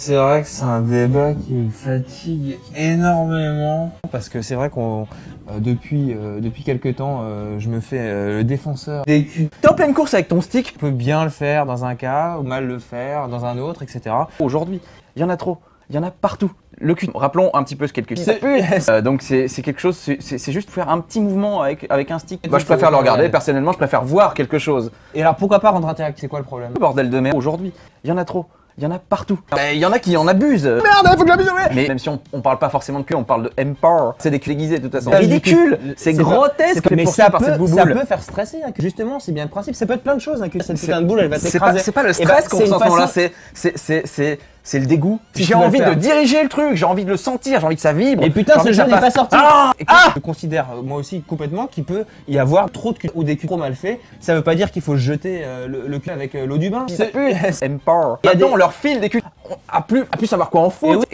C'est vrai que c'est un débat qui me fatigue énormément. Parce que c'est vrai qu'on, depuis quelques temps, je me fais le défenseur des culs. T'es en pleine course avec ton stick. Tu peux bien le faire dans un cas, ou mal le faire dans un autre, etc. Aujourd'hui, il y en a trop. Il y en a partout. Le cul. Rappelons un petit peu ce qu'est le cul. Donc c'est quelque chose, c'est juste faire un petit mouvement avec un stick. Moi je préfère le regarder, personnellement je préfère voir quelque chose. Et alors pourquoi pas rendre interactif? C'est quoi le problème? Bordel de merde. Aujourd'hui, il y en a trop. Il y en a partout. Il y en a qui en abusent. Merde, faut que je l'abuse. Mais même si on parle pas forcément de cul, on parle de empower. C'est des clés aiguisées de toute façon. C'est ridicule. C'est grotesque. Mais ça peut faire stresser. Hein, justement, c'est bien le principe. Ça peut être plein de choses. Hein, que cette putain de boule, elle va t'écraser. C'est pas le stress qu'on ressent à ce moment-là. C'est le dégoût. J'ai envie de diriger le truc. J'ai envie de le sentir. J'ai envie que ça vibre. Et putain, ce jeu n'est pas sorti. Je considère moi aussi complètement qu'il peut y avoir trop de cul ou des culs trop mal faits. Ça veut pas dire qu'il faut jeter le cul avec l'eau du bain. C'est empower. Maintenant, on leur file des culs. À plus savoir quoi en foutre.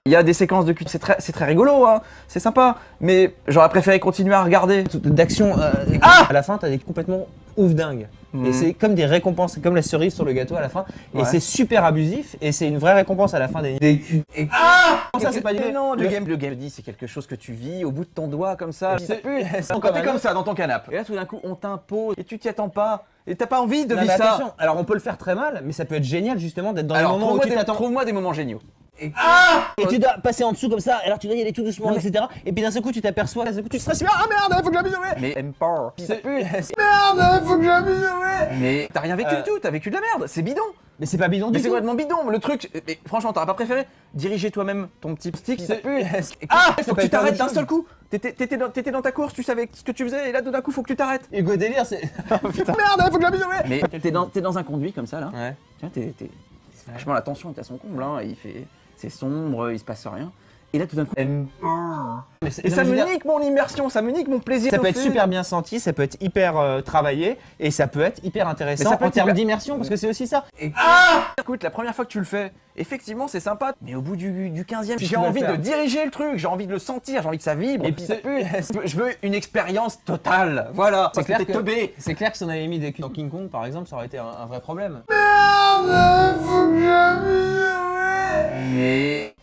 Il y a des séquences de cul, c'est très rigolo, hein, c'est sympa, mais j'aurais préféré continuer à regarder. D'action, à la fin, t'as des complètement ouf dingue. Et c'est comme des récompenses, c'est comme la cerise sur le gâteau à la fin. Et c'est super abusif, et c'est une vraie récompense à la fin des culs. Ça, c'est pas du non, le game c'est quelque chose que tu vis au bout de ton doigt, comme ça. Quand t'es comme ça dans ton canapé, et là tout d'un coup on t'impose, et tu t'y attends pas, et t'as pas envie de vivre ça. Attention, alors on peut le faire très mal, mais ça peut être génial justement d'être dans les moments où tu t'attends. Trouve-moi des moments géniaux. Et tu dois passer en dessous comme ça, alors tu dois y aller tout doucement, etc. Et puis d'un seul coup tu t'aperçois, d'un seul coup tu stresses, ah merde, faut que j'abuse. Mais empower. Merde, faut que j'abuse. Mais t'as rien vécu du tout, t'as vécu de la merde, c'est bidon. Mais c'est pas bidon du tout. Mais c'est complètement bidon, le truc. Mais franchement, t'aurais pas préféré diriger toi-même ton petit stick. Faut que tu t'arrêtes d'un seul coup. T'étais dans ta course, tu savais ce que tu faisais, et là d'un coup faut que tu t'arrêtes. Hugo délire, c'est. Merde, faut que j'abuse. Mais t'es dans un conduit comme ça là. Ouais. Tu vois, franchement la tension est à son comble, hein. C'est sombre, il se passe rien. Et là tout d'un coup, et ça me nique mon immersion, ça me nique mon plaisir. Ça peut être super bien senti, ça peut être hyper travaillé, et ça peut être hyper intéressant en termes d'immersion, parce que c'est aussi ça. Écoute, la première fois que tu le fais, effectivement c'est sympa, mais au bout du 15e, j'ai envie de diriger le truc, j'ai envie de le sentir, j'ai envie que ça vibre. Et puis je veux une expérience totale, voilà. C'est clair que si on avait mis des culs dans King Kong par exemple, ça aurait été un vrai problème. Merde, faut que j'abuse. Mais